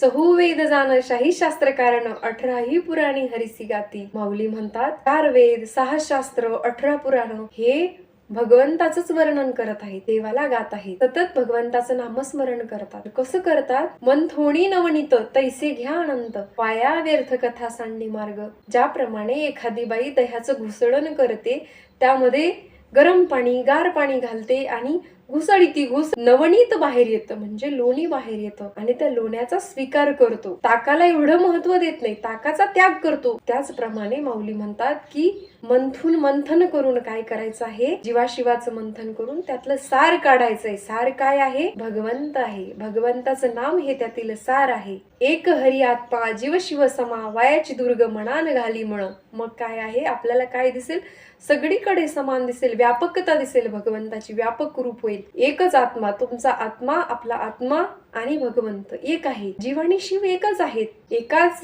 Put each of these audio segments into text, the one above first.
चहुवेद जाण शाही शास्त्र कारण 18ही पुराणी हरिसी गाती. माऊली म्हणतात 4 वेद 6 शास्त्र 18 पुराण हे भगवंताचंच वर्णन करत आहे, देवाला गात आहे. सतत भगवंताचं नामस्मरण करतात. कसं करतात? मन थोणी नवनीत तैसे घ्या अनंत, पाया व्यर्थ कथा सांडणी मार्ग. ज्याप्रमाणे एखादी बाई दह्याचं घुसळण करते, त्यामध्ये गरम पाणी गार पाणी घालते आणि घुसळी ती घुस नवनीत बाहेर येतं, म्हणजे लोणी बाहेर येतं आणि त्या लोण्याचा स्वीकार करतो. ताकाला एवढं महत्व देत नाही, ताकाचा त्याग करतो. त्याचप्रमाणे माऊली म्हणतात की मंथन करून काय करायचं आहे? जीवाशिवाचं मंथन करून त्यातलं सार काढायचंय. सार काय आहे? भगवंत आहे. भगवंताचं नाम हे त्यातील सार आहे. एक हरी आत्मा जीव शिव समा, वायाची दुर्ग मनान घाली म्हण. मग काय आहे? आपल्याला काय दिसेल? सगळीकडे समान दिसेल, व्यापकता दिसेल. भगवंताची व्यापक रूप होईल. एकच आत्मा, तुमचा आत्मा, आपला आत्मा आणि भगवंत एक आहे. जीव आणि शिव एकच आहेत. एकाच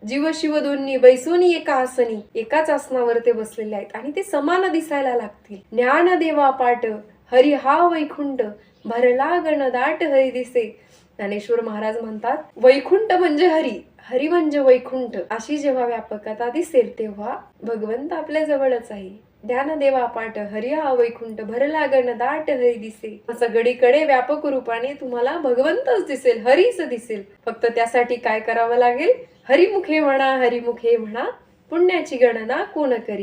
जीव शिव दोन्ही बैसोनी एका आसनी, एकाच आसनावर ते बसलेले आहेत आणि ते समान दिसायला लागतील. ज्ञान देवा पाट हरी हा वैकुंठ, भरला गण दाट हरी दिसे. ज्ञानेश्वर महाराज म्हणतात वैकुंठ म्हणजे हरी, हरी म्हणजे वैकुंठ. अशी जेव्हा व्यापकता दिसेल तेव्हा भगवंत आपल्या जवळच आहे. ज्ञानदेवा पाठ हरी हा वैकुंठ, भरला गण दाट हरी दिसे. सगळीकडे व्यापक रूपाने तुम्हाला भगवंतच दिसेल, हरीच दिसेल. फक्त त्यासाठी काय करावं लागेल? हरिमुखे म्हणा, हरिमुखे म्हणा, पुण्याची गणना कोण करी.